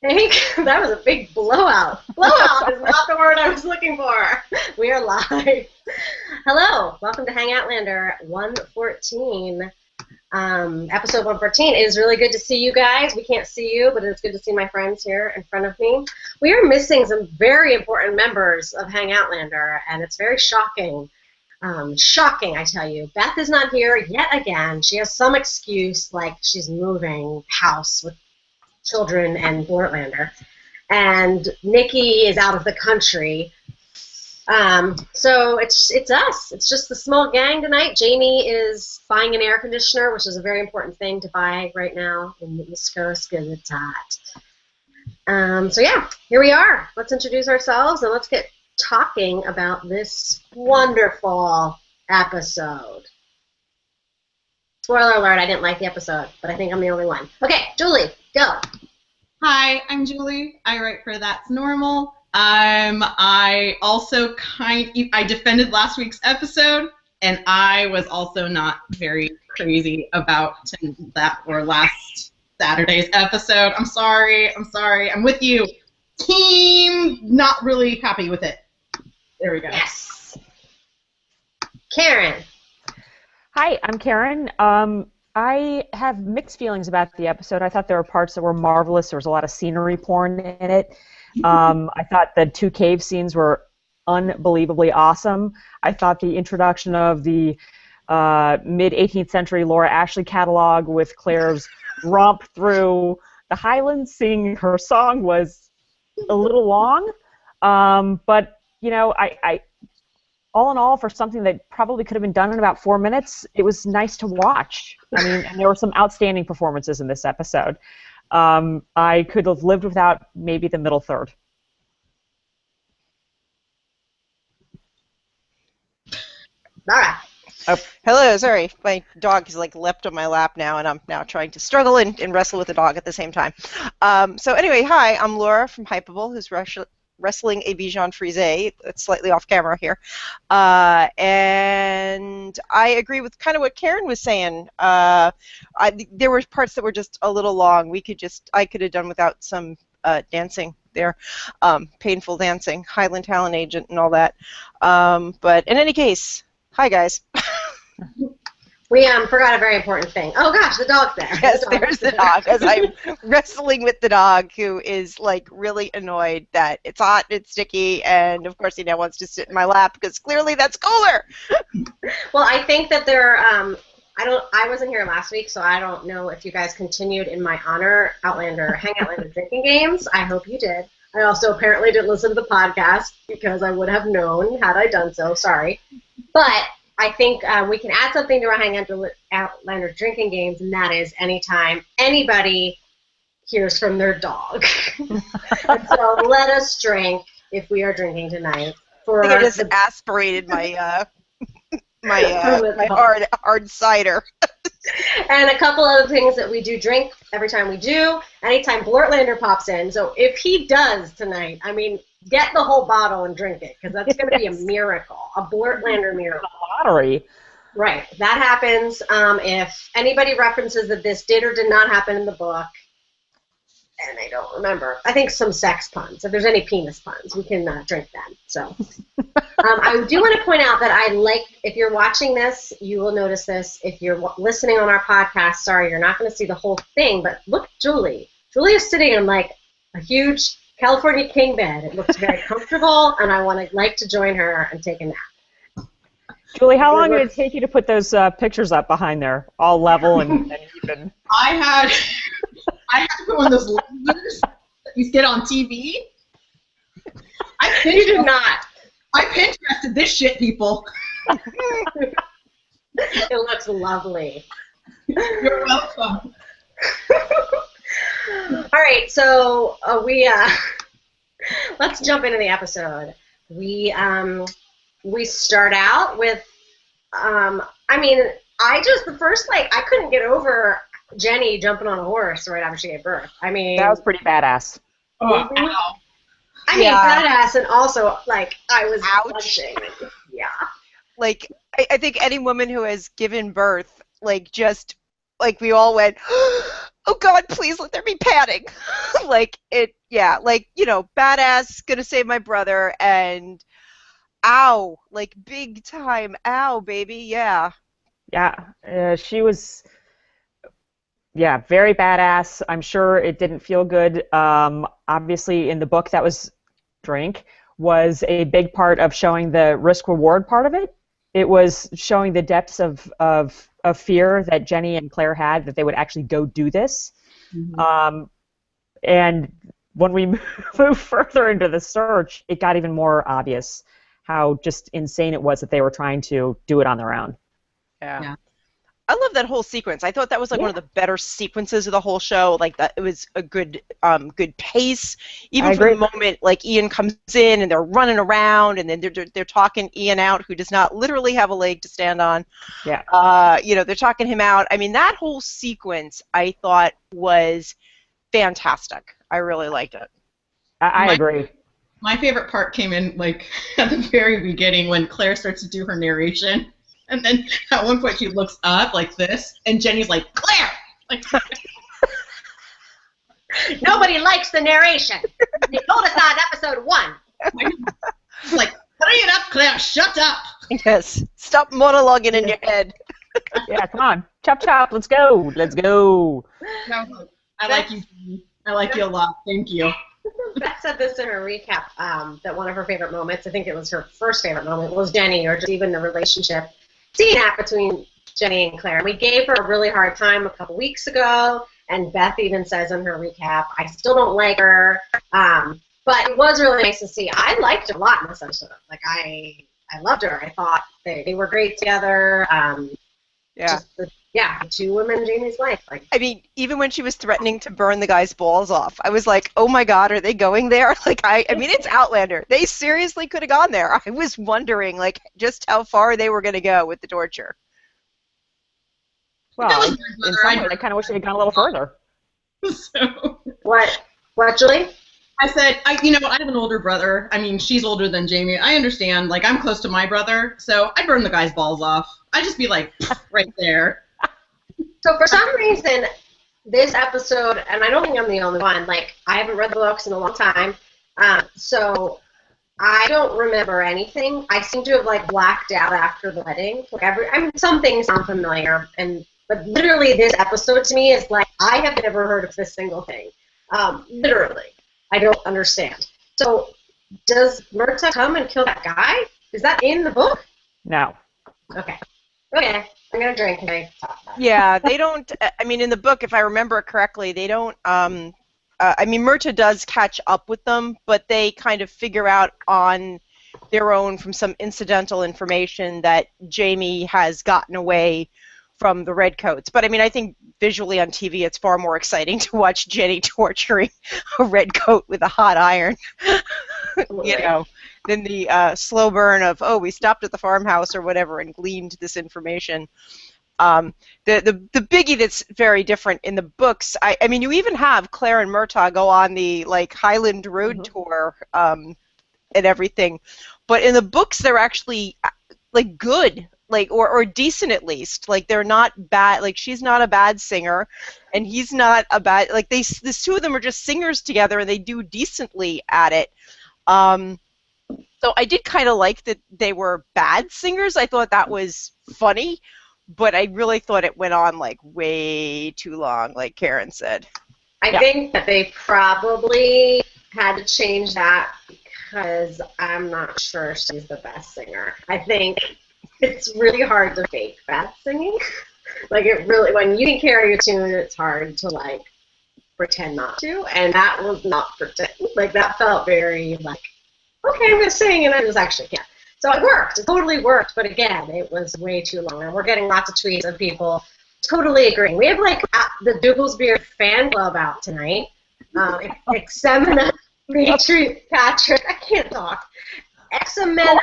Hank, that was a big blowout. Blowout is not the word I was looking for. We are live. Hello, welcome to Hang Outlander 114. Episode 114. It is really good to see you guys. We can't see you, but it's good to see my friends here in front of me. We are missing some very important members of Hang Outlander, and it's very shocking. Shocking, I tell you. Beth is not here yet again. She has some excuse, like she's moving house with children and Portlander. And Nikki is out of the country. So it's us. It's just the small gang tonight. Jamie is buying an air conditioner, which is a very important thing to buy right now in the East Coast because it's hot. So yeah, here we are. Let's introduce ourselves and let's get talking about this wonderful episode. Spoiler alert, I didn't like the episode, but I think I'm the only one. Okay, Julie, go. Hi, I'm Julie. I write for That's Normal. I also I defended last week's episode, and I was also not very crazy about that or last Saturday's episode. I'm sorry. I'm with you. Team, not really happy with it. There we go. Yes. Karen. Hi, I'm Karen. I have mixed feelings about the episode. I thought there were parts that were marvelous. There was a lot of scenery porn in it. I thought the two cave scenes were unbelievably awesome. I thought the introduction of the mid-18th century Laura Ashley catalog with Claire's romp through the Highlands singing her song was a little long. But, you know, I all in all, for something that probably could have been done in about 4 minutes, it was nice to watch. I mean, and there were some outstanding performances in this episode. I could have lived without maybe the middle third. Laura. Oh, hello, sorry. My dog has like leapt on my lap now, and I'm now trying to struggle and wrestle with the dog at the same time. So anyway, hi, I'm Laura from Hypable, who's wrestling a Bijan Frise. It's slightly off camera here. And I agree with kind of what Karen was saying. There were parts that were just a little long. I could have done without some dancing there, painful dancing, Highland Talent Agent and all that. But in any case, hi guys. We forgot a very important thing. Oh gosh, the dog's there. Yes, there's the dog. As I'm wrestling with the dog, who is like really annoyed that it's hot, it's sticky, and of course he now wants to sit in my lap because clearly that's cooler. Well, I think that there. I wasn't here last week, so I don't know if you guys continued in my honor Hang Outlander drinking games. I hope you did. I also apparently didn't listen to the podcast because I would have known had I done so. Sorry, but I think we can add something to our Hang Outlander drinking games, and that is anytime anybody hears from their dog. And so let us drink if we are drinking tonight. I think I just aspirated my my hard cider. And a couple other things that we do drink every time we do. Anytime Blortlander pops in. So if he does tonight, I mean, get the whole bottle and drink it, because that's going to be a miracle, a Blortlander miracle. A lottery. Right. That happens if anybody references that this did or did not happen in the book, and I don't remember. I think some sex puns. If there's any penis puns, we can drink them. So I do want to point out that if you're watching this, you will notice this. If you're listening on our podcast, sorry, you're not going to see the whole thing, but look at Julie. Julie is sitting in like a huge California king bed. It looks very comfortable, and I like to join her and take a nap. Julie, how long did it take you to put those pictures up behind there, all level and even? I had to put one of those lasers that you get on TV. You did not. I Pinterested this shit, people. It looks lovely. You're welcome. All right, so let's jump into the episode. We start out with I couldn't get over Jenny jumping on a horse right after she gave birth. I mean, that was pretty badass. Oh, ow. I mean, badass, and also like I was ouch. Yeah. Like I think any woman who has given birth, like just like we all went, oh God, please let there be padding. chaotic. Like it, yeah, like, you know, badass, gonna save my brother, and ow, like big time, ow, baby, yeah. Yeah, she was, yeah, very badass. I'm sure it didn't feel good. Obviously, in the book, that was drink was a big part of showing the risk reward part of it. It was showing the depths of fear that Jenny and Claire had that they would actually go do this. And when we move further into the search, it got even more obvious how just insane it was that they were trying to do it on their own. Yeah. I love that whole sequence. I thought that was like one of the better sequences of the whole show. Like that, it was a good pace. Even from the moment like Ian comes in and they're running around, and then they're talking Ian out, who does not literally have a leg to stand on. Yeah. You know, they're talking him out. I mean, that whole sequence I thought was fantastic. I really liked it. I agree. My favorite part came in like at the very beginning when Claire starts to do her narration. And then at one point she looks up like this, and Jenny's like, Claire! Like, nobody likes the narration. They told us that in episode 1. She's like, hurry it up, Claire, shut up! Yes, stop monologuing in your head. Yeah, come on. Chop, chop, let's go. Let's go. I like you, Jenny. I like you a lot. Thank you. Beth said this in her recap, that one of her favorite moments, I think it was her first favorite moment, was Jenny, or just even the relationship seeing that between Jenny and Claire. We gave her a really hard time a couple weeks ago, and Beth even says in her recap, I still don't like her, but it was really nice to see. I liked her a lot in this episode. Like, I loved her. I thought they were great together. Yeah. The two women in Jamie's life. Like, I mean, even when she was threatening to burn the guy's balls off, I was like, oh my God, are they going there? Like, I mean, it's Outlander. They seriously could have gone there. I was wondering, like, just how far they were going to go with the torture. Well, in some way, I kind of wish they had gone a little further. So, what, Julie? I said, I have an older brother. I mean, she's older than Jamie. I understand. Like, I'm close to my brother, so I'd burn the guy's balls off. I'd just be like, right there. So for some reason, this episode, and I don't think I'm the only one, like, I haven't read the books in a long time, so I don't remember anything. I seem to have, like, blacked out after the wedding. Like, some things sound familiar, but literally this episode to me is like, I have never heard of this single thing. Literally. I don't understand. So does Murtagh come and kill that guy? Is that in the book? No. Okay. I'm going to drink and I talk about it. Yeah, they don't, I mean, in the book, if I remember it correctly, they don't, I mean, Murtagh does catch up with them, but they kind of figure out on their own from some incidental information that Jamie has gotten away from the Redcoats. But, I mean, I think visually on TV it's far more exciting to watch Jenny torturing a Redcoat with a hot iron, you know, than the slow burn of, oh, we stopped at the farmhouse or whatever and gleaned this information. The biggie that's very different in the books, I mean, you even have Claire and Murtagh go on the, like, Highland Road tour and everything. But in the books, they're actually, like, good, like, or decent at least. Like, they're not bad. Like, she's not a bad singer, and he's not a bad, like, these two of them are just singers together, and they do decently at it. So I did kind of like that they were bad singers. I thought that was funny, but I really thought it went on, like, way too long, like Karen said. I think that they probably had to change that because I'm not sure she's the best singer. I think it's really hard to fake bad singing. Like, it really, when you can carry your tune, it's hard to, like, pretend not to, and that was not pretend. Like, that felt very, like, okay, I'm going to sing, and I just actually can't. So it worked. It totally worked, but again, it was way too long, and we're getting lots of tweets of people totally agreeing. We have, like, the Dougal's Beard fan club out tonight. Examina Patrick, I can't talk. Examina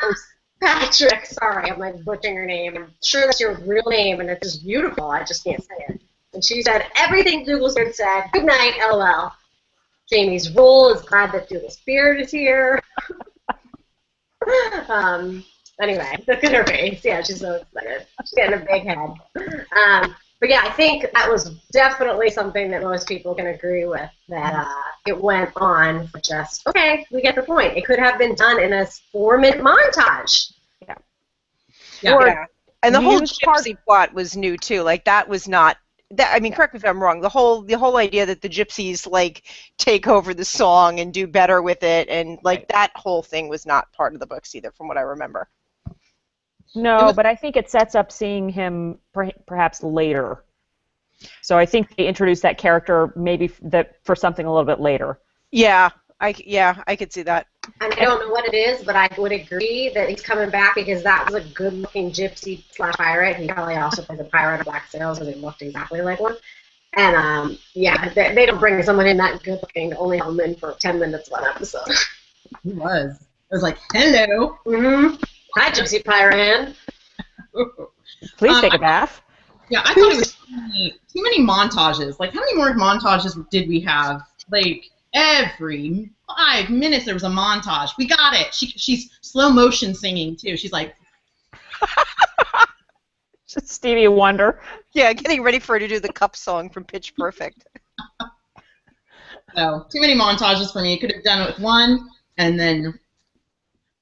Patrick, sorry, I'm, like, butchering her name. I'm sure that's your real name, and it's just beautiful. I just can't say it. And she said, everything Dougal's Beard said. Good night, LOL. Jamie's role is glad that Dougal's Beard is here. Anyway, look at her face. Yeah, she's so excited. She's getting a big head. But yeah, I think that was definitely something that most people can agree with, that it went on for just, okay, we get the point. It could have been done in a 4-minute montage. Yeah. Yeah. And the whole use gypsy plot was new too. Like that was not that. I mean, correct me if I'm wrong. The whole idea that the gypsies like take over the song and do better with it, and like that whole thing was not part of the books either, from what I remember. No, but I think it sets up seeing him perhaps later. So I think they introduced that character maybe for something a little bit later. Yeah, I could see that. And I don't know what it is, but I would agree that he's coming back because that was a good-looking gypsy / pirate. He probably also plays a pirate of Black Sails, so they looked exactly like one. And yeah, they don't bring someone in that good-looking to only have them in for 10 minutes one episode. He was. It was like, hello. Mm-hmm. Hi, Gypsy Pirate. Please take a bath. Yeah, I thought it was too many montages. Like, how many more montages did we have? Like, every 5 minutes there was a montage. We got it. She's slow motion singing, too. She's like... Stevie Wonder. Yeah, getting ready for her to do the Cup song from Pitch Perfect. So, too many montages for me. Could have done it with one, and then...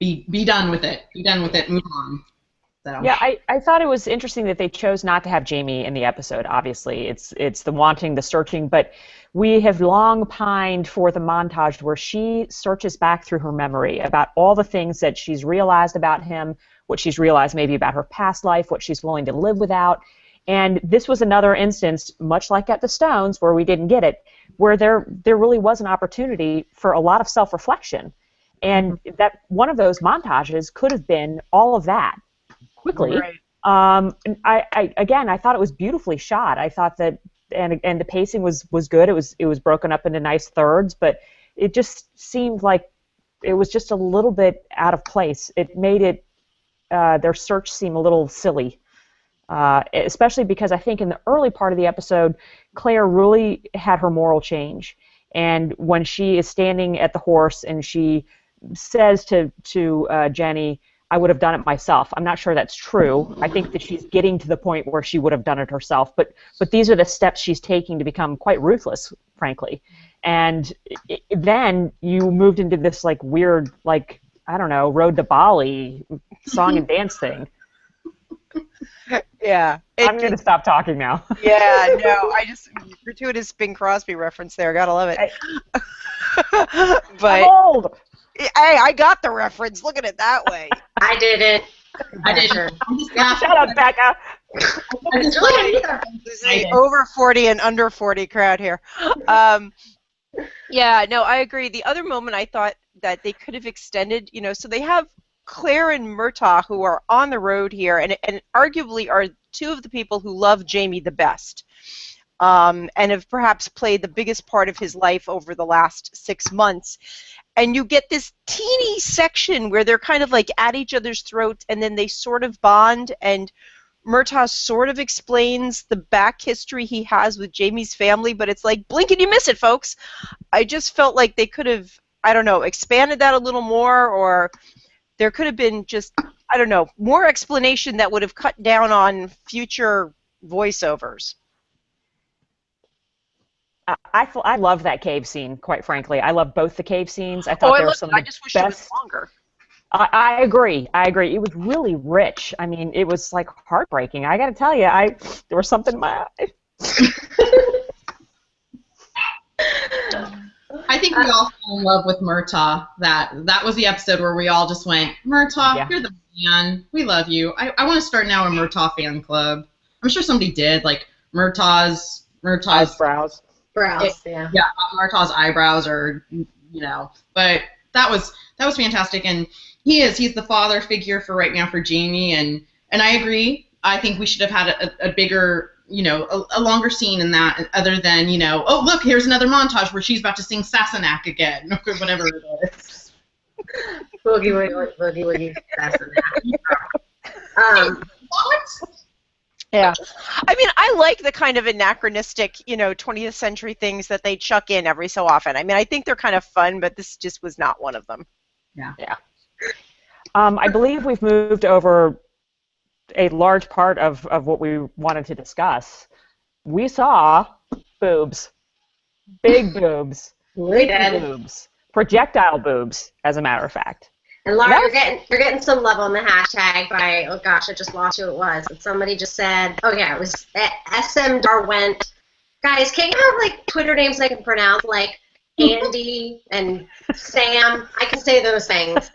Be done with it. Be done with it. Move on. So. Yeah, I thought it was interesting that they chose not to have Jamie in the episode. Obviously, it's the wanting, the searching, but we have long pined for the montage where she searches back through her memory about all the things that she's realized about him, what she's realized maybe about her past life, what she's willing to live without. And this was another instance, much like at the Stones, where we didn't get it, where there really was an opportunity for a lot of self-reflection. And that one of those montages could have been all of that quickly. Right. And I thought it was beautifully shot. I thought that, and the pacing was good. It was broken up into nice thirds, but it just seemed like it was just a little bit out of place. It made their search seem a little silly, especially because I think in the early part of the episode, Claire really had her moral change. And when she is standing at the horse and she says to Jenny, I would have done it myself. I'm not sure that's true. I think that she's getting to the point where she would have done it herself. But these are the steps she's taking to become quite ruthless, frankly. And then you moved into this like weird, like, I don't know, Road to Bali song and dance thing. Yeah. I'm going to stop talking now. Yeah, no, gratuitous Bing Crosby reference there. Gotta love it. But I'm old. Hey, I got the reference. Look at it that way. I did it. I didn't. Shut up, Becca. This is the over 40 and under 40 crowd here. Yeah, no, I agree. The other moment I thought that they could have extended, so they have Claire and Murtagh who are on the road here and arguably are two of the people who love Jamie the best. And have perhaps played the biggest part of his life over the last 6 months. And you get this teeny section where they're kind of like at each other's throats, and then they sort of bond, and Murtagh sort of explains the back history he has with Jamie's family, but it's like, blink and you miss it, folks. I just felt like they could have, I don't know, expanded that a little more, or there could have been just, I don't know, more explanation that would have cut down on future voiceovers. I love that cave scene, quite frankly. I love both the cave scenes. I thought they were some of the just wish best. it was longer. I agree. It was really rich. I mean, it was like heartbreaking. I got to tell you, there was something in my eye. I think we all fell in love with Murtagh. That was the episode where we all just went, Murtagh, You're the man. We love you. I want to start now a Murtagh fan club. I'm sure somebody did, like Murtagh's eyebrows. Yeah, Murtagh's eyebrows, or but that was fantastic, and he's the father figure for right now for Jamie, and I agree. I think we should have had a bigger, a longer scene in that, other than oh look, here's another montage where she's about to sing Sassenach again, or whatever it is. Boogie woogie Sassenach. What? Yeah. I mean, I like the kind of anachronistic, 20th century things that they chuck in every so often. I mean, I think they're kind of fun, but this just was not one of them. Yeah. I believe we've moved over a large part of what we wanted to discuss. we saw boobs. Big boobs. We Big did. boobs. Projectile boobs, as a matter of fact. And Laura, you're getting some love on the hashtag by, oh gosh, I just lost who it was. But somebody just said, oh yeah, it was SM Darwent. Guys, can't you have like Twitter names I can pronounce, like Andy and Sam? I can say those things.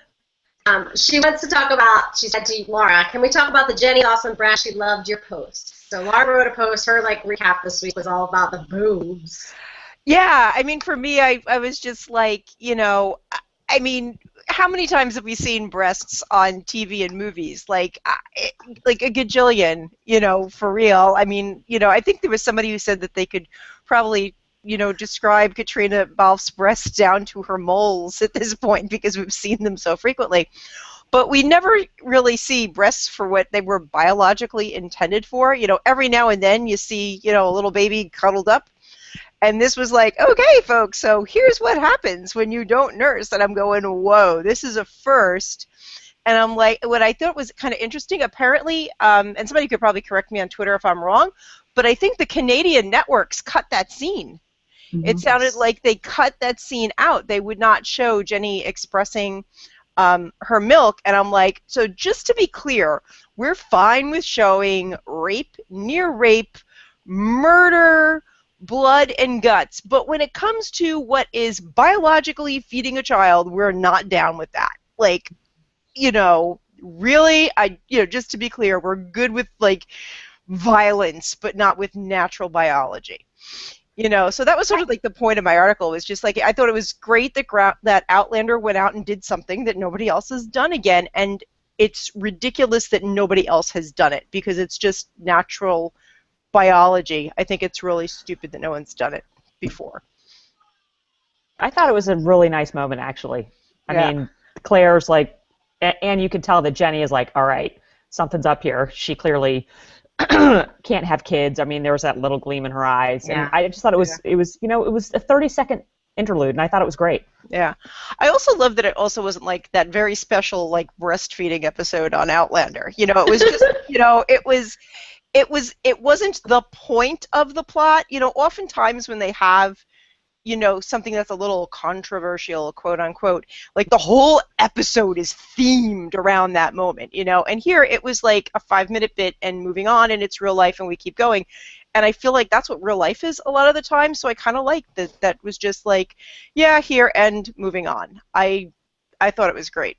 She wants to talk about, she said to Laura, can we talk about the Jenny Awesome Brand? She loved your post. So Laura wrote a post, her like recap this week was all about the boobs. Yeah, I mean, for me, I was just like, I mean, how many times have we seen breasts on TV and movies? Like a gajillion, for real. I mean, I think there was somebody who said that they could probably, describe Katrina Balfe's breasts down to her moles at this point because we've seen them so frequently. But we never really see breasts for what they were biologically intended for. Every now and then you see, a little baby cuddled up. And this was like, okay, folks, so here's what happens when you don't nurse. And I'm going, whoa, this is a first. And I'm like, what I thought was kind of interesting, apparently, and somebody could probably correct me on Twitter if I'm wrong, but I think the Canadian networks cut that scene. Mm-hmm. It sounded like they cut that scene out. They would not show Jenny expressing her milk. And I'm like, so just to be clear, we're fine with showing rape, near rape, murder, blood and guts, but when it comes to what is biologically feeding a child, we're not down with that. Like, really, just to be clear, we're good with like violence, but not with natural biology. So that was sort of like the point of my article, was just like, I thought it was great that Outlander went out and did something that nobody else has done again, and it's ridiculous that nobody else has done it because it's just natural biology. I think it's really stupid that no one's done it before. I thought it was a really nice moment, actually. I mean, Claire's like, and you can tell that Jenny is like, all right, something's up here. She clearly can't have kids. I mean, there was that little gleam in her eyes, and I just thought it was a 30-second interlude, and I thought it was great. Yeah, I also love that it also wasn't like that very special like breastfeeding episode on Outlander. It was just, it wasn't the point of the plot. Oftentimes when they have, something that's a little controversial, quote unquote, like the whole episode is themed around that moment, and here it was like a 5-minute bit and moving on, and it's real life and we keep going. And I feel like that's what real life is a lot of the time, so I kind of like that was just like, yeah, here, and moving on. I thought it was great.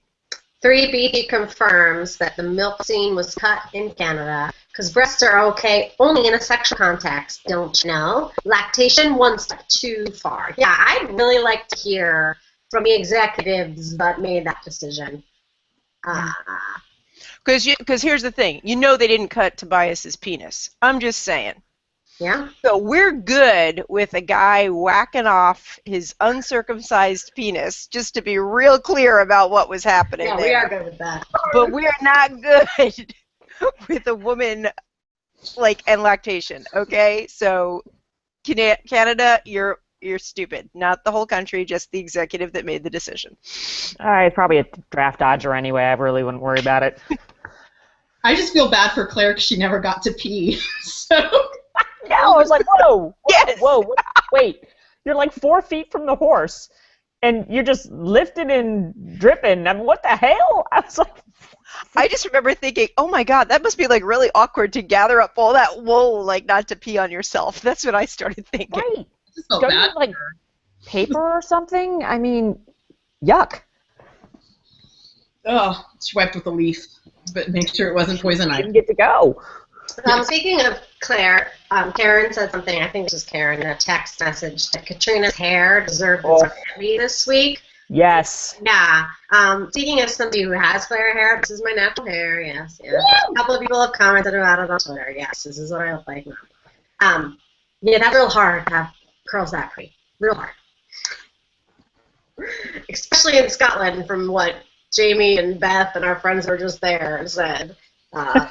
3BT confirms that the milk scene was cut in Canada because breasts are okay only in a sexual context, don't you know? Lactation, one step too far. Yeah, I'd really like to hear from the executives that made that decision. Because here's the thing. They didn't cut Tobias's penis. I'm just saying. Yeah. So we're good with a guy whacking off his uncircumcised penis, just to be real clear about what was happening there. Yeah, we are good with that. But we're not good with a woman, and lactation, okay? So Canada, you're stupid. Not the whole country, just the executive that made the decision. It's probably a draft dodger anyway. I really wouldn't worry about it. I just feel bad for Claire because she never got to pee. So... No, I was like, whoa, yes. whoa, wait. You're like 4 feet from the horse, and you're just lifting and dripping. I mean, what the hell? I was like... I just remember thinking, oh my God, that must be like really awkward to gather up all that wool, like not to pee on yourself. That's what I started thinking. Right. Don't you have, like, paper or something? I mean, yuck. Oh, she wiped with a leaf, but make sure it wasn't poison ivy. Didn't get to go. Speaking of Claire, Karen said something, I think this was Karen, in a text message, that Katrina's hair deserved its Emmy this week. Yes. Yeah. Speaking of somebody who has Claire hair, this is my natural hair, yes. A couple of people have commented about it on Twitter, yes, this is what I look like now. Yeah, that's real hard to have curls that pretty. Real hard. Especially in Scotland, from what Jamie and Beth and our friends were just there said.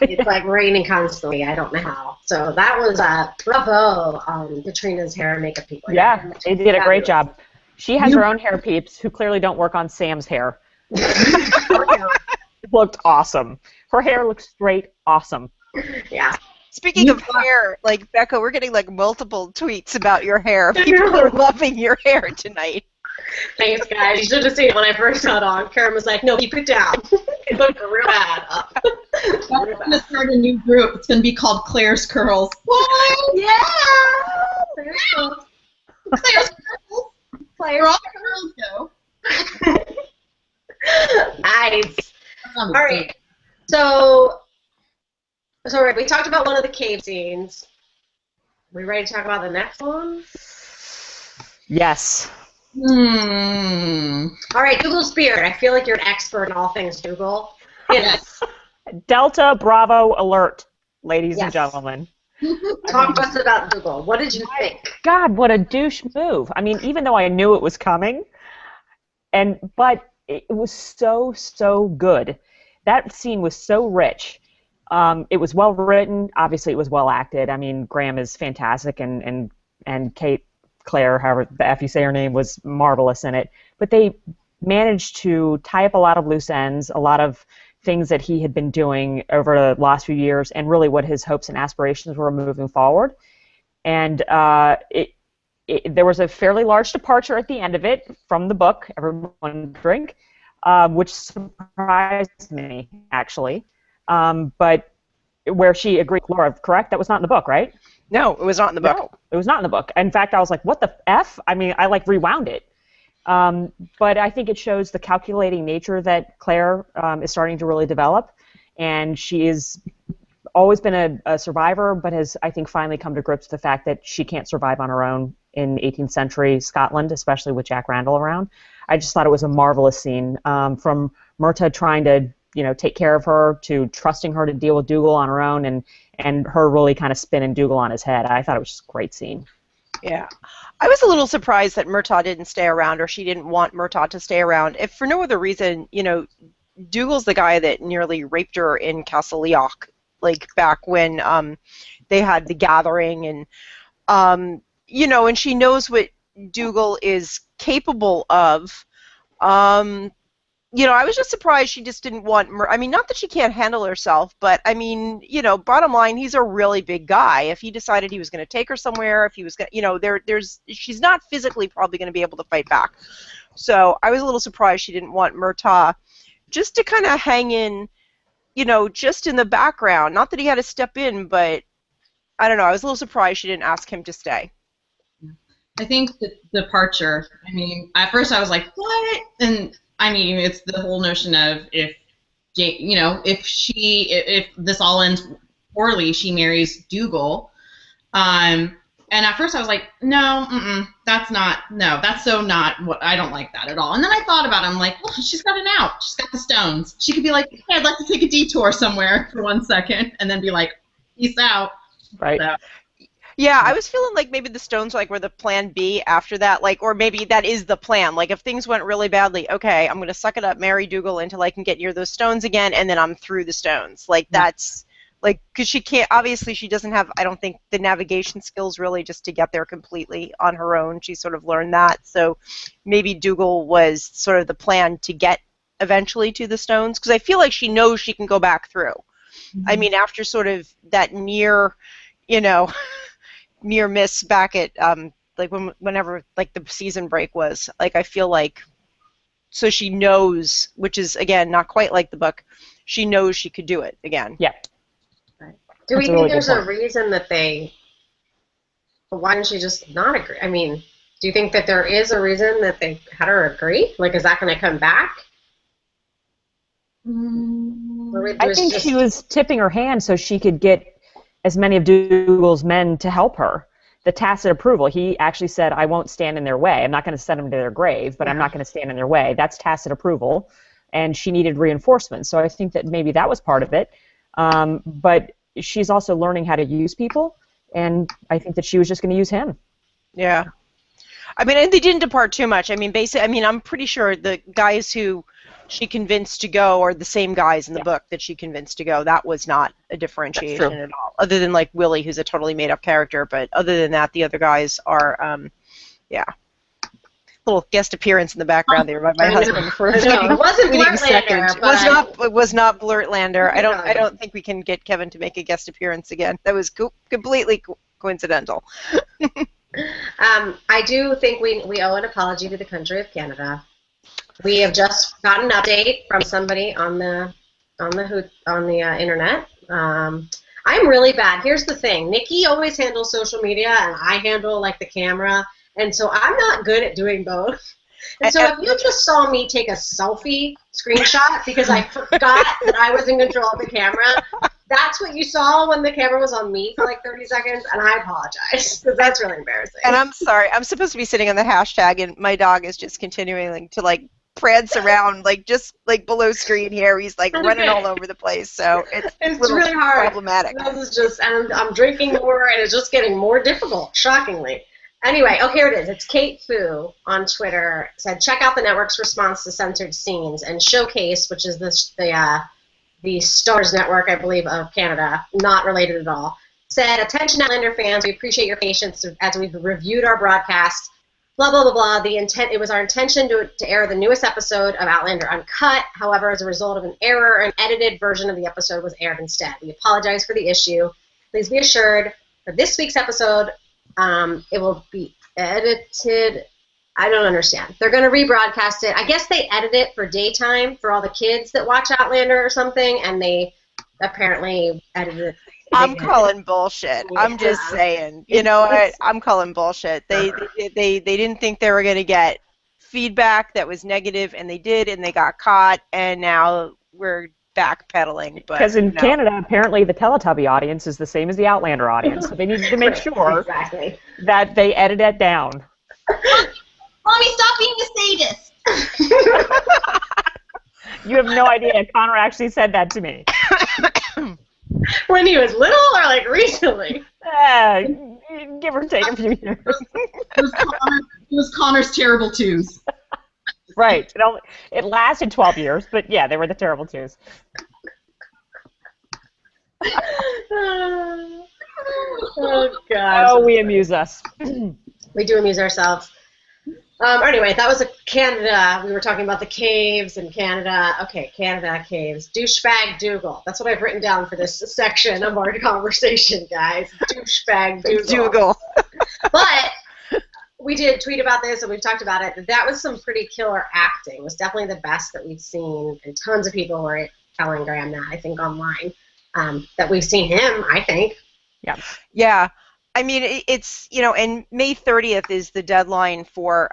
It's like raining constantly. I don't know how. So that was bravo on Katrina's hair and makake people. Yeah, they did a great job. She has her own hair peeps who clearly don't work on Sam's hair. Her hair looked awesome. Her hair looks straight awesome. Yeah. Speaking of hair, like, Becca, we're getting like multiple tweets about your hair. People are loving your hair tonight. Thanks, guys. You should have seen it when I first got on. Karen was like, no, keep it down. It looked real bad up. I'm going to start a new group. It's going to be called Claire's Curls. What? Yeah! Claire's Curls. Claire's Curls. Where all the curls go. Nice. All right. So we talked about one of the cave scenes. We ready to talk about the next one? Yes. All right, Dougal Spirit. I feel like you're an expert in all things Dougal. Yes. Delta Bravo alert, ladies and gentlemen. Talk to us about Dougal. What did you think? God, what a douche move. I mean, even though I knew it was coming, but it was so good. That scene was so rich. It was well written. Obviously, it was well acted. I mean, Graham is fantastic, and Claire, however the F you say her name, was marvelous in it. But they managed to tie up a lot of loose ends, a lot of things that he had been doing over the last few years, and really what his hopes and aspirations were moving forward. And there was a fairly large departure at the end of it from the book, everyone drink, which surprised me, actually. But where she agreed, Laura, correct? That was not in the book, right? No, it was not in the book. No, it was not in the book. In fact, I was like, what the F? I mean, I like rewound it. But I think it shows the calculating nature that Claire is starting to really develop. And she has always been a survivor, but has, I think, finally come to grips with the fact that she can't survive on her own in 18th century Scotland, especially with Jack Randall around. I just thought it was a marvelous scene, from Murtagh trying to take care of her, to trusting her to deal with Dougal on her own, and her really kind of spinning Dougal on his head. I thought it was just a great scene. Yeah. I was a little surprised that Murtagh didn't stay around, or she didn't want Murtagh to stay around. If for no other reason, Dougal's the guy that nearly raped her in Castle Leoch, like back when they had the gathering, and and she knows what Dougal is capable of. I was just surprised she just didn't want. I mean, not that she can't handle herself, but I mean, bottom line, he's a really big guy. If he decided he was going to take her somewhere, if he was going, she's not physically probably going to be able to fight back. So I was a little surprised she didn't want Murtagh just to kind of hang in, just in the background. Not that he had to step in, but I don't know. I was a little surprised she didn't ask him to stay. I think the departure. I mean, at first I was like, what? And I mean, it's the whole notion of if this all ends poorly, she marries Dougal. And at first I was like, no, that's so not what, I don't like that at all. And then I thought about it, I'm like, well, she's got an out. She's got the stones. She could be like, hey, I'd like to take a detour somewhere for 1 second, and then be like, peace out. Right. So. Yeah, I was feeling like maybe the stones were the plan B after that, or maybe that is the plan. Like if things went really badly, okay, I'm gonna suck it up, marry Dougal until I can get near those stones again, and then I'm through the stones. Like that's because she can't. Obviously, she doesn't have. I don't think the navigation skills really just to get there completely on her own. She sort of learned that. So maybe Dougal was sort of the plan to get eventually to the stones, because I feel like she knows she can go back through. Mm-hmm. I mean, after sort of that near miss back at whenever the season break was, I feel like, so she knows, which is again not quite like the book, she knows she could do it again. Yeah. Right. Do we think there's a reason that why didn't she just not agree? I mean, do you think that there is a reason that they had her agree? Like, is that going to come back? I think she was tipping her hand so she could get as many of Dougal's men to help her. The tacit approval. He actually said, I won't stand in their way. I'm not going to send them to their grave, but I'm not going to stand in their way. That's tacit approval. And she needed reinforcements. So I think that maybe that was part of it. But she's also learning how to use people, and I think that she was just going to use him. Yeah. I mean, and they didn't depart too much. I mean, I'm pretty sure the guys who she convinced to go are the same guys in the book that she convinced to go. That was not a differentiation at all, other than Willie, who's a totally made-up character. But other than that, the other guys are, yeah. little guest appearance in the background there by my husband for a It wasn't fleeting second. Blurtlander, It was not Blurtlander. I No. don't think we can get Kevin to make a guest appearance again. That was completely coincidental. I do think we owe an apology to the country of Canada. We have just got an update from somebody on the internet. I'm really bad. Here's the thing. Nikki always handles social media, and I handle like the camera, and so I'm not good at doing both. And so if you just saw me take a selfie screenshot because I forgot that I was in control of the camera, that's what you saw when the camera was on me for like 30 seconds, and I apologize because that's really embarrassing. And I'm sorry. I'm supposed to be sitting on the hashtag, and my dog is just continuing to like prance around just below screen here. He's like running all over the place, so it's really hard. Problematic. This is just, and I'm drinking more, and it's just getting more difficult, shockingly. Anyway, here it is. It's Kate Fu on Twitter said, check out the network's response to censored scenes, and Showcase, which is the Stars Network, I believe, of Canada, not related at all, said, attention Outlander fans, we appreciate your patience as we've reviewed our broadcast. Blah, blah, blah, blah. It was our intention to air the newest episode of Outlander Uncut. However, as a result of an error, an edited version of the episode was aired instead. We apologize for the issue. Please be assured for this week's episode, it will be edited. I don't understand. They're going to rebroadcast it. I guess they edit it for daytime for all the kids that watch Outlander or something, and they apparently edited it. I'm calling bullshit. Yeah. I'm just saying. You know what? I'm calling bullshit. They didn't think they were going to get feedback that was negative, and they did, and they got caught, and now we're backpedaling. Because in Canada, apparently the Teletubby audience is the same as the Outlander audience, so they need to make sure that they edit it down. Mommy, stop being a sadist. You have no idea. Connor actually said that to me. When he was little or like recently? Give or take a few years. It was Connor's terrible twos. Right. It lasted 12 years, but yeah, they were the terrible twos. Oh, gosh. Oh, we amuse us. We do amuse ourselves. Anyway, that was Canada. We were talking about the caves in Canada. Okay, Canada caves. Douchebag Dougal. That's what I've written down for this section of our conversation, guys. Douchebag Dougal. But we did tweet about this, and we've talked about it. That was some pretty killer acting. It was definitely the best that we've seen, and tons of people were telling Graham that, I think, online, that we've seen him, I think. Yeah. Yeah. I mean, it's, and May 30th is the deadline for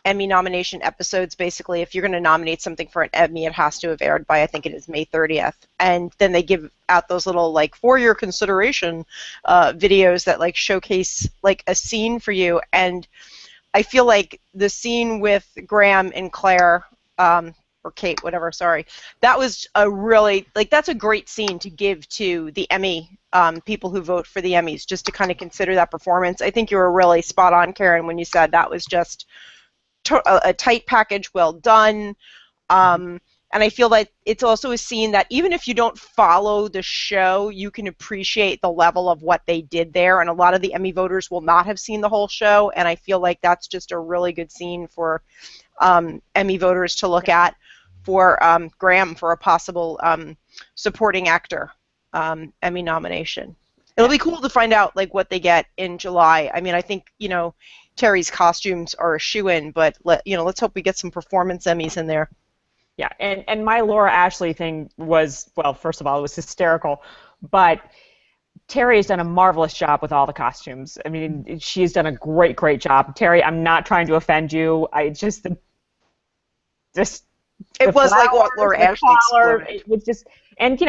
Emmy nomination episodes. Basically, if you're going to nominate something for an Emmy, it has to have aired by, I think it is May 30th. And then they give out those little, for your consideration videos that, showcase, a scene for you. And I feel like the scene with Graham and Claire, or Kate, whatever, sorry, that was a really, that's a great scene to give to the Emmy people who vote for the Emmys, just to kind of consider that performance. I think you were really spot on, Karen, when you said that was just a tight package, well done. And I feel like it's also a scene that even if you don't follow the show, you can appreciate the level of what they did there. And a lot of the Emmy voters will not have seen the whole show, and I feel like that's just a really good scene for Emmy voters to look at for Graham for a possible supporting actor Emmy nomination. It'll be cool to find out what they get in July. I mean, I think Terry's costumes are a shoo-in, but let's hope we get some performance Emmys in there. Yeah, and my Laura Ashley thing was, well, first of all, it was hysterical, but Terry has done a marvelous job with all the costumes. I mean, she's done a great, great job. Terry, I'm not trying to offend you. It was like what Laura Ashley exploded. It was just, and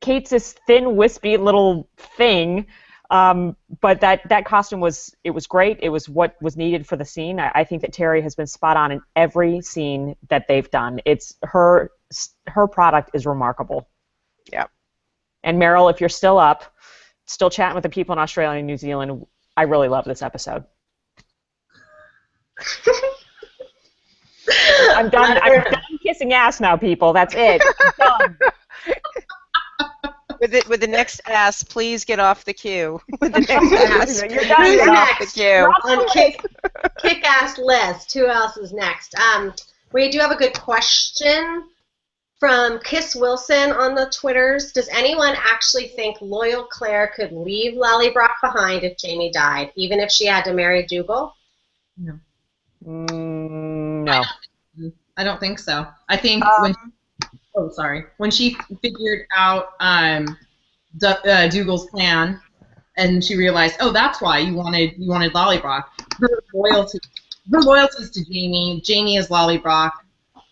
Kate's this thin, wispy little thing, but that costume was great. It was what was needed for the scene. I think that Terry has been spot on in every scene that they've done. It's her product is remarkable. Yeah. And Meryl, if you're still up, still chatting with the people in Australia and New Zealand, I really love this episode. I'm done kissing ass now, people. That's it. I'm done. With the next ass, please get off the queue. With the next ass, you're done. get off the queue. kick-ass list. Who else is next? We do have a good question from Kiss Wilson on the Twitters. Does anyone actually think loyal Claire could leave Lollybrock behind if Jamie died, even if she had to marry Dougal? No. No. I don't think so. I think when she figured out Dougal's plan, and she realized, oh, that's why you wanted Lollybrock. Her loyalties to Jamie. Jamie is Lollybrock.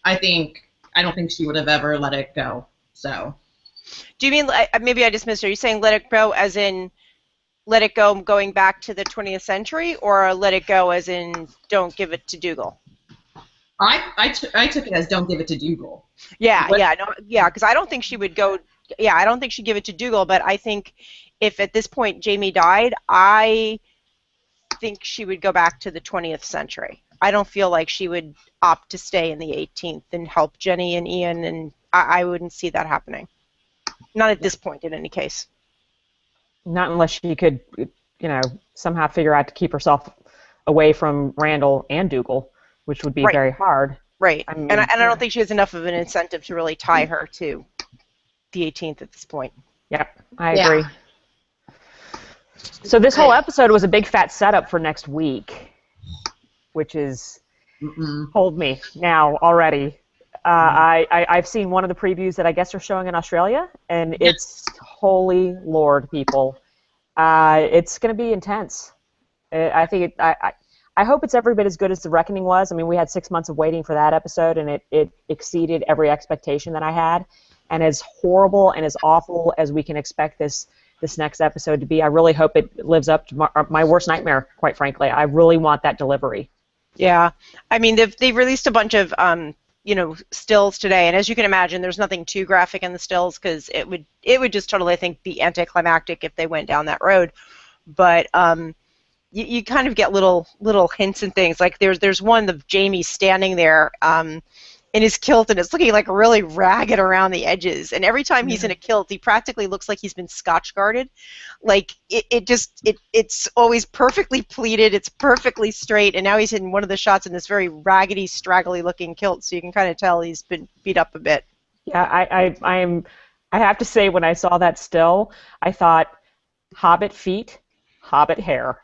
I don't think she would have ever let it go. So. Do you mean, maybe I just missed it, are you saying let it go as in let it go going back to the 20th century, or let it go as in don't give it to Dougal? I took it as don't give it to Dougal. Because I don't think she would go. Yeah, I don't think she'd give it to Dougal, but I think if at this point Jamie died, I think she would go back to the 20th century. I don't feel like she would opt to stay in the 18th and help Jenny and Ian, and I wouldn't see that happening. Not at this point, in any case. Not unless she could, somehow figure out to keep herself away from Randall and Dougal, which would be very hard. Right. And I don't think she has enough of an incentive to really tie her to the 18th at this point. Yep, I agree. So this whole episode was a big fat setup for next week, which is, hold me now already. I've seen one of the previews that I guess are showing in Australia, and it's, holy Lord, people. It's going to be intense. I think I hope it's every bit as good as The Reckoning was. I mean, we had 6 months of waiting for that episode, and it exceeded every expectation that I had. And as horrible and as awful as we can expect this next episode to be, I really hope it lives up to my worst nightmare, quite frankly. I really want that delivery. Yeah. I mean, they've released a bunch of, stills today, and as you can imagine, there's nothing too graphic in the stills because it would just totally, I think, be anticlimactic if they went down that road. But you kind of get little hints and things. Like there's one of Jamie standing there in his kilt, and it's looking like really ragged around the edges. And every time he's in a kilt, he practically looks like he's been Scotch guarded. Like it's always perfectly pleated, it's perfectly straight, and now he's in one of the shots in this very raggedy, straggly looking kilt, so you can kind of tell he's been beat up a bit. Yeah, I have to say, when I saw that still, I thought, Hobbit feet, Hobbit hair.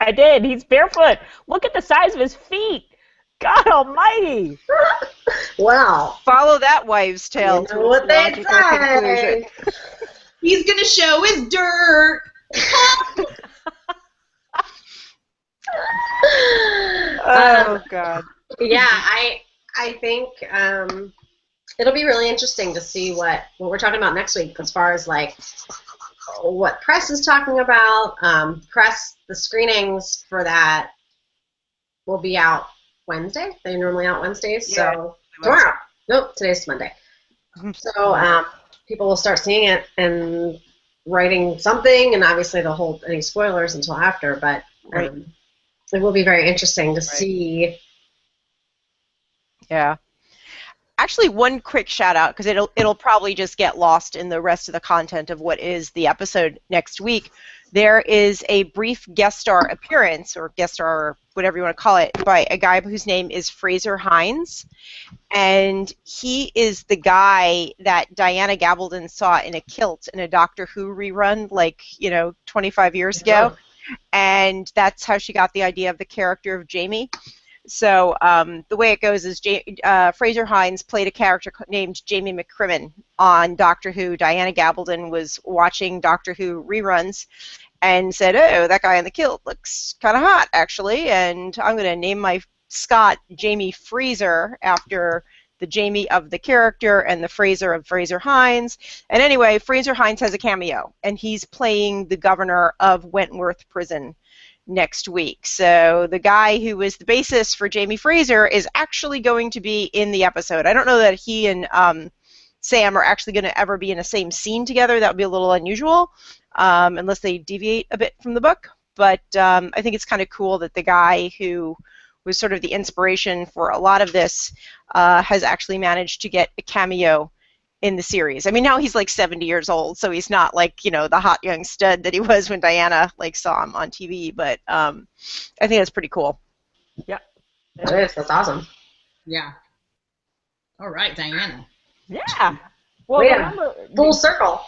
I did. He's barefoot. Look at the size of his feet. God almighty. Wow. Follow that wives' tale. You know what they say. He's going to show his dirt. Oh, God. Yeah, I think it'll be really interesting to see what we're talking about next week as far as, like, what press is talking about. The screenings for that will be out Wednesday. They're normally out Wednesdays, so tomorrow. Nope, today's Monday. So people will start seeing it and writing something, and obviously they'll hold any spoilers until after, but it will be very interesting to see. Yeah. Actually, one quick shout out, because it'll probably just get lost in the rest of the content of what is the episode next week. There is a brief guest star appearance, or guest star, or whatever you want to call it, by a guy whose name is Fraser Hines, and he is the guy that Diana Gabaldon saw in a kilt in a Doctor Who rerun, like 25 years ago, and that's how she got the idea of the character of Jamie. So the way it goes is Fraser Hines played a character named Jamie McCrimmon on Doctor Who. Diana Gabaldon was watching Doctor Who reruns and said, oh, that guy in the kilt looks kind of hot, actually, and I'm going to name my Scot Jamie Fraser after the Jamie of the character and the Fraser of Fraser Hines. And anyway, Fraser Hines has a cameo, and he's playing the governor of Wentworth Prison next week. So the guy who was the basis for Jamie Fraser is actually going to be in the episode. I don't know that he and Sam are actually going to ever be in the same scene together. That would be a little unusual, unless they deviate a bit from the book. But I think it's kind of cool that the guy who was sort of the inspiration for a lot of this has actually managed to get a cameo in the series. I mean, now he's like 70 years old, so he's not like, you know, the hot young stud that he was when Diana like saw him on TV. But I think that's pretty cool. Yep. It is. That's awesome. Yeah. All right, Diana. Yeah. Well, Wait, remember, full circle.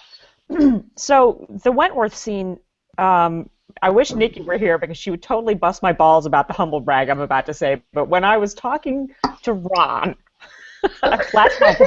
so the Wentworth scene, I wish Nikki were here because she would totally bust my balls about the humble brag I'm about to say. But when I was talking to Ron last night,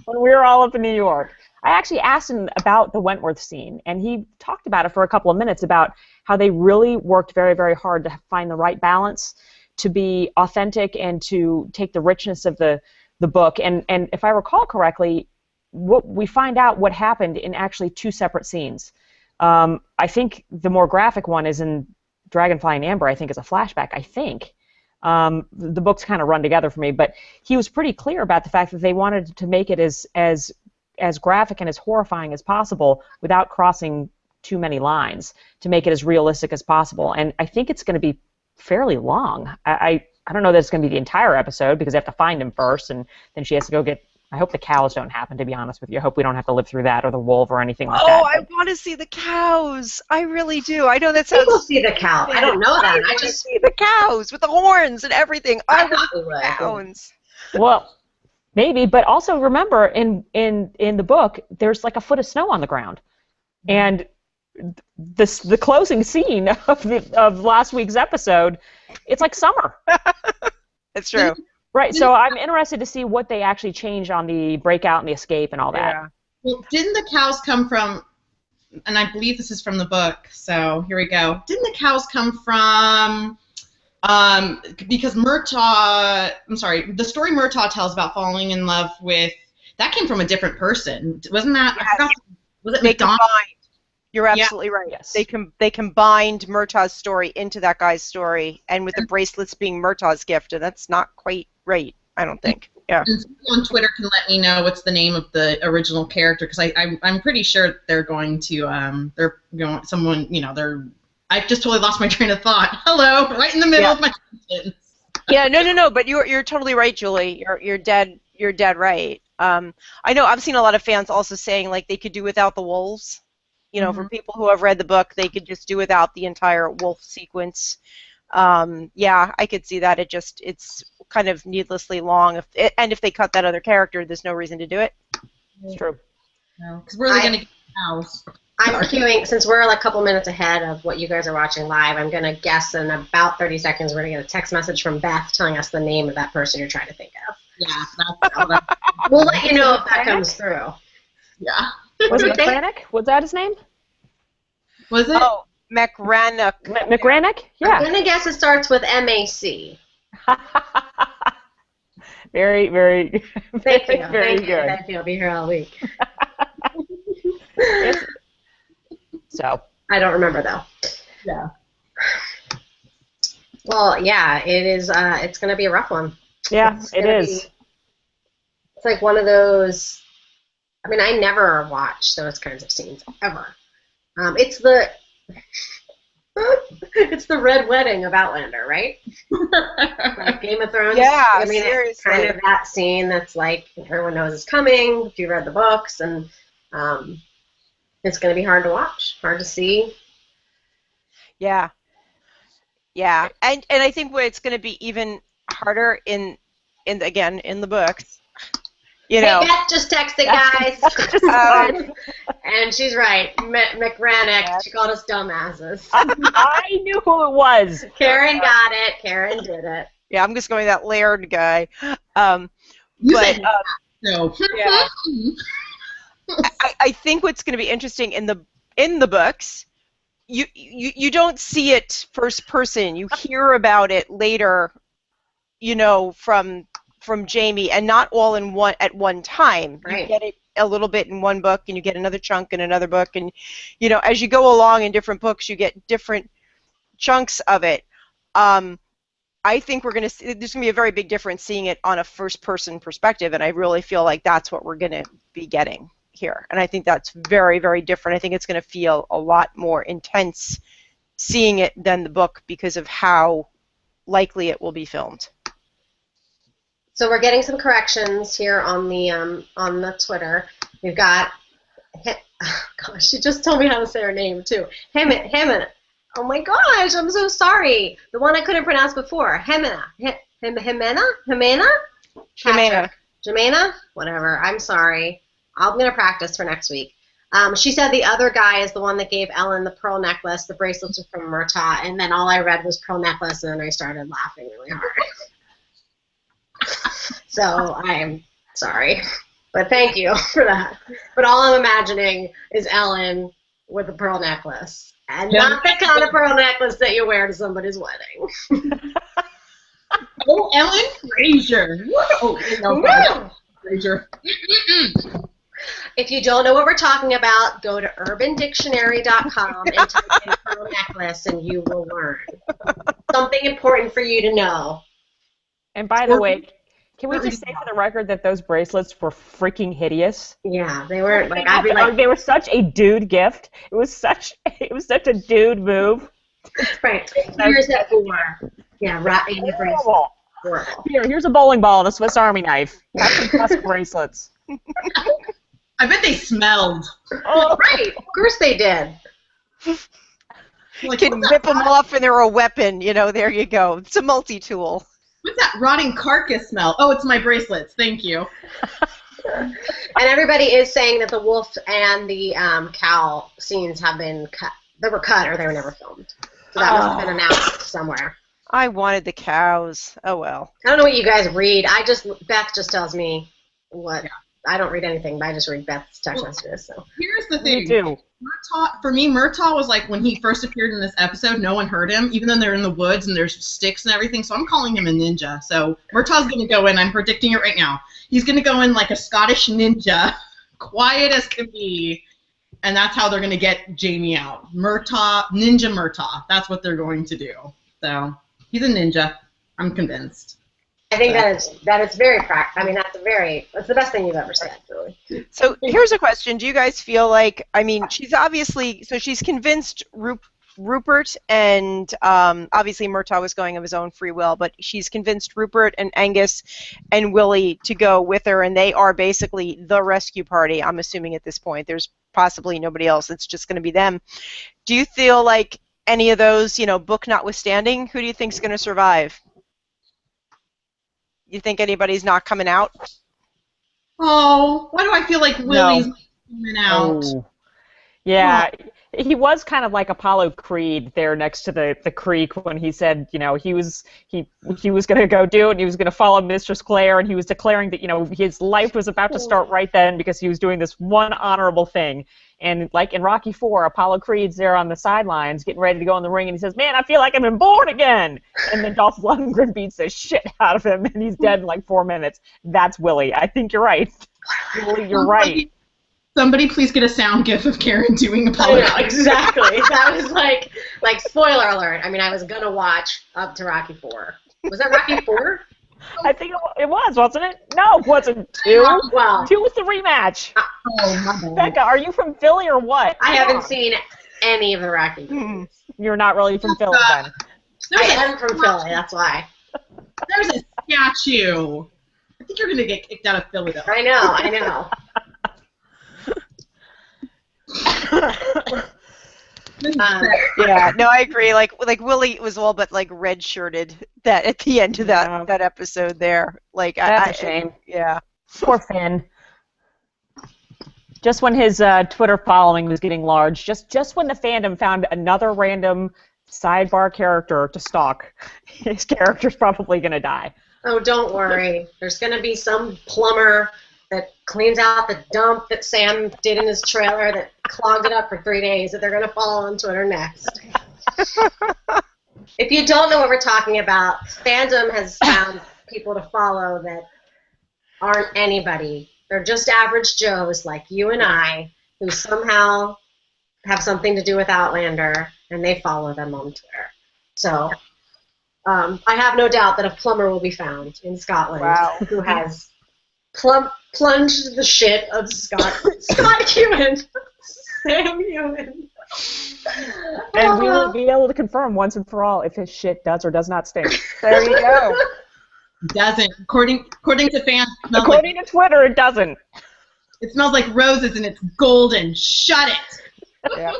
when we were all up in New York, I actually asked him about the Wentworth scene, and he talked about it for a couple of minutes about how they really worked very, very hard to find the right balance, to be authentic and to take the richness of the book. And if I recall correctly, we find out what happened in actually 2 separate scenes. I think the more graphic one is in Dragonfly and Amber, I think is a flashback, I think. The books kind of run together for me, but he was pretty clear about the fact that they wanted to make it as graphic and as horrifying as possible without crossing too many lines, to make it as realistic as possible. And I think it's going to be fairly long. I don't know that it's going to be the entire episode because they have to find him first, and then she has to go get... I hope the cows don't happen, to be honest with you. I hope we don't have to live through that, or the wolf, or anything like that. Oh, I want to see the cows. I really do. I know that sounds... People see the cow. I don't know that. I just see the cows with the horns and everything. I want to see the cows. Well, maybe, but also remember, in the book, there's like a foot of snow on the ground. And the closing scene of last week's episode, it's like summer. That's true. Right, so I'm interested to see what they actually change on the breakout and the escape and all that. Yeah. Well, didn't the cows come from, and I believe this is from the book, so here we go. Didn't the cows come from, because Murtagh, I'm sorry, the story Murtagh tells about falling in love with, that came from a different person. Wasn't that, Yes. I forgot, was it They McDonald? combined. You're absolutely right. Yes. They combined Murtagh's story into that guy's story, and with the bracelets being Murtagh's gift, and that's not quite right, I don't think. Yeah. And someone on Twitter can let me know what's the name of the original character, because I'm pretty sure they're going to someone, you know, I just totally lost my train of thought. Hello, right in the middle of my sentence. Yeah, no, but you're totally right, Julie. You're dead right. I know I've seen a lot of fans also saying like they could do without the wolves. You know, for people who have read the book, they could just do without the entire wolf sequence. Yeah, I could see that. It's kind of needlessly long. And if they cut that other character, there's no reason to do it. It's true. No, because we're going to get cows. I'm queuing, since we're like a couple minutes ahead of what you guys are watching live, I'm going to guess in about 30 seconds we're going to get a text message from Beth telling us the name of that person you're trying to think of. Yeah, that's We'll let you know if that comes through. yeah. Was it McGrannick? Was that his name? Was it? Oh, McGrannick. McGrannick? I'm Yeah. going to guess it starts with MAC. Very, very, Thank you. very Thank you. good. Thank you. I'll be here all week. So. I don't remember, though. Yeah. Well, yeah, it is. It's going to be a rough one. Yeah, It's it gonna is. It's like one of those. I mean, I never watch those kinds of scenes ever. It's the it's the Red Wedding of Outlander, right? Like Game of Thrones. Yeah, I mean, it's kind of that scene that's like everyone knows it's coming if you read the books, and it's going to be hard to watch, hard to see. Yeah. Yeah, and I think where it's going to be even harder in the books. You know. Hey, Beth just texted, guys. And she's right. McGrannick, she called us dumbasses. I knew who it was. Karen got it. Karen did it. Yeah, I'm just going with that Laird guy. You But said no. yeah. I think what's going to be interesting in the books, you don't see it first person. You hear about it later, you know, from Jamie, and not all at one time. Right. You get it a little bit in one book, and you get another chunk in another book, and you know, as you go along in different books, you get different chunks of it. I think there's going to be a very big difference seeing it on a first-person perspective, and I really feel like that's what we're going to be getting here. And I think that's very, very different. I think it's going to feel a lot more intense seeing it than the book because of how likely it will be filmed. So we're getting some corrections here on the Twitter. We've got, gosh, she just told me how to say her name too. Hemina. Oh my gosh, I'm so sorry. The one I couldn't pronounce before. Hemina. Jimena? Jimena? Whatever. I'm sorry. I'm gonna practice for next week. She said the other guy is the one that gave Ellen the pearl necklace. The bracelets are from Murtagh, and then all I read was pearl necklace, and then I started laughing really hard. So I'm sorry, but thank you for that. But all I'm imagining is Ellen with a pearl necklace, and not the kind of pearl necklace that you wear to somebody's wedding. Oh, Ellen Fraser. Oh, Fraser. If you don't know what we're talking about, go to urbandictionary.com and type in pearl necklace, and you will learn something important for you to know. And by the way, can we just say for the record that those bracelets were freaking hideous? Yeah, they were like I'd be like they were such a dude gift. It was such a dude move. Right. Here's that for. Yeah, right in the bracelet. Horrible. Here's a bowling ball and a Swiss Army knife. Have some custom bracelets. I bet they smelled. Oh, right. Of course they did. You can whip them off and they're a weapon. You know, there you go. It's a multi-tool. What's that rotting carcass smell? Oh, it's my bracelets. Thank you. And everybody is saying that the wolf and the cow scenes have been cut. They were cut or they were never filmed. So that must have been announced somewhere. I wanted the cows. Oh, well. I don't know what you guys read. Beth just tells me what. Yeah. I don't read anything, but I just read Beth's text messages. So. Here's the thing. Me too. Murtagh was like, when he first appeared in this episode, no one heard him, even though they're in the woods and there's sticks and everything, so I'm calling him a ninja. So Murtagh's going to go in, I'm predicting it right now. He's going to go in like a Scottish ninja, quiet as can be, and that's how they're going to get Jamie out. Ninja Murtagh. That's what they're going to do. So he's a ninja. I'm convinced. I think that is very practical. I mean, that's the best thing you've ever said, really. So here's a question. Do you guys feel like, I mean, she's convinced Rupert and obviously Murtagh was going of his own free will, but she's convinced Rupert and Angus and Willie to go with her, and they are basically the rescue party, I'm assuming at this point. There's possibly nobody else. It's just going to be them. Do you feel like any of those, book notwithstanding, who do you think is going to survive? You think anybody's not coming out? Oh, why do I feel like Willie's coming out? Oh. Yeah, he was kind of like Apollo Creed there next to the creek when he said, he was going to go do it, and he was going to follow Mistress Clare, and he was declaring that, his life was about to start right then because he was doing this one honorable thing. And like in Rocky IV, Apollo Creed's there on the sidelines getting ready to go in the ring, and he says, "Man, I feel like I've been born again." And then Dolph Lundgren beats the shit out of him, and he's dead in like 4 minutes. That's Willie. I think you're right. Willie, you're right. Somebody please get a sound gif of Karen doing Apollo. I know, exactly. That was like spoiler alert. I mean, I was going to watch up to Rocky IV. Was that Rocky IV? I think it was, wasn't it? No, it wasn't 2. Well, 2 was the rematch. Oh, my God. Becca, are you from Philly or what? I haven't seen any of the Rocky movies. You're not really from Philly then. I am from Philly, that's why. There's a statue. I think you're going to get kicked out of Philadelphia. I know. Yeah, no, I agree. Like Willie was all but like red shirted that at the end of that episode there. Like that's a shame. Yeah. Poor Finn. Just when his Twitter following was getting large, just when the fandom found another random sidebar character to stalk, his character's probably gonna die. Oh, don't worry. There's gonna be some plumber that cleans out the dump that Sam did in his trailer that clogged it up for 3 days that they're going to follow on Twitter next. If you don't know what we're talking about, fandom has found people to follow that aren't anybody. They're just average Joes like you and I who somehow have something to do with Outlander, and they follow them on Twitter. So I have no doubt that a plumber will be found in Scotland who has plunged the shit of Scott Hewen. Sam Hewen. And we will be able to confirm once and for all if his shit does or does not stink. There you go. Doesn't. According to fans, According to Twitter, it doesn't. It smells like roses and it's golden. Shut it. Yeah.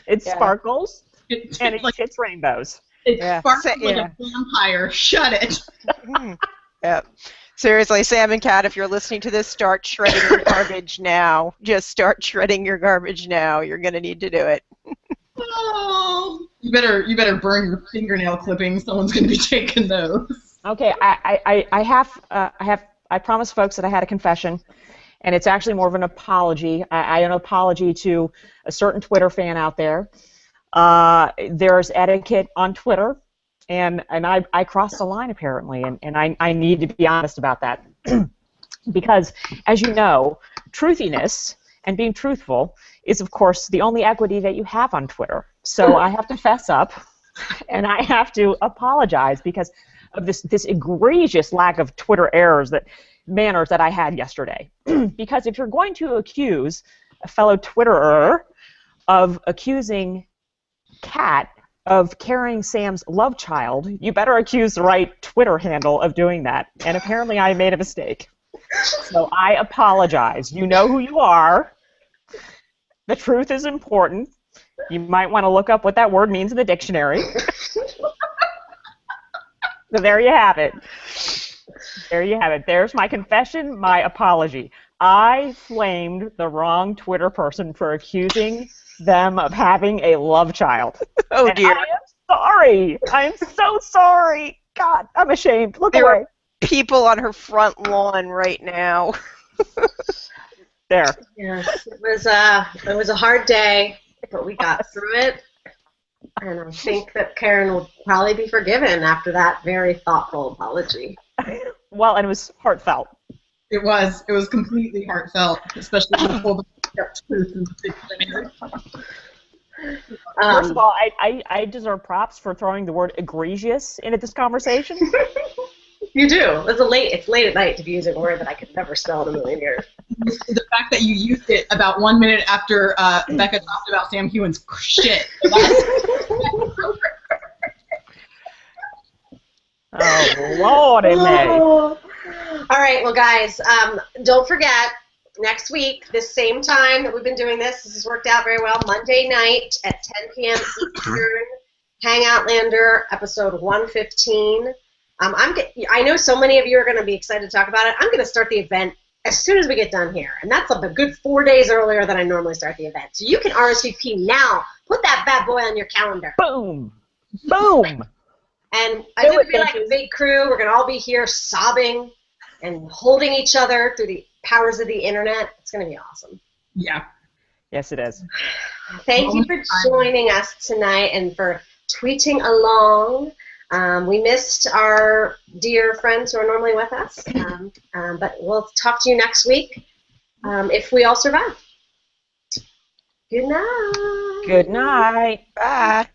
It sparkles It's and it shits rainbows. It Yeah. sparkles like a vampire. Shut it. Yeah. Seriously, Sam and Kat, if you're listening to this, start shredding your garbage now. Just start shredding your garbage now. You're gonna need to do it. Oh, you better burn your fingernail clippings. Someone's gonna be taking those. Okay, I promised folks that I had a confession, and it's actually more of an apology. An apology to a certain Twitter fan out there. There's etiquette on Twitter, and I crossed the line apparently, and I need to be honest about that. Because, as you know, truthiness and being truthful is, of course, the only equity that you have on Twitter. So I have to fess up, and I have to apologize because of this egregious lack of Twitter manners that I had yesterday. Because if you're going to accuse a fellow Twitterer of accusing Kat of carrying Sam's love child, you better accuse the right Twitter handle of doing that. And apparently I made a mistake. So I apologize. You know who you are. The truth is important. You might want to look up what that word means in the dictionary. So there you have it. There you have it. There's my confession, my apology. I flamed the wrong Twitter person for accusing them of having a love child. Oh, and dear. I am sorry. I am so sorry. God, I'm ashamed. Look There away. are people on her front lawn right now. There. Yes, it was a hard day, but we got through it. And I think that Karen will probably be forgiven after that very thoughtful apology. Well, and it was heartfelt. It was completely heartfelt, especially when you pulled the truth and the First of all, I deserve props for throwing the word egregious into this conversation. You do. It's late at night to be using a word that I could never spell in a million years. The fact that you used it about 1 minute after Becca talked about Sam Hewen's shit. Oh, Lordy May. All right, well, guys, don't forget, next week, this same time that we've been doing this has worked out very well, Monday night at 10 p.m. Eastern, Hangoutlander, episode 115. I know so many of you are going to be excited to talk about it. I'm going to start the event as soon as we get done here, and that's a good 4 days earlier than I normally start the event. So you can RSVP now. Put that bad boy on your calendar. Boom. Boom. And I think it'll be like a big crew. We're going to all be here sobbing and holding each other through the powers of the internet. It's going to be awesome. Yeah. Yes, it is. Thank you for joining us tonight and for tweeting along. We missed our dear friends who are normally with us, but we'll talk to you next week if we all survive. Good night. Good night. Bye.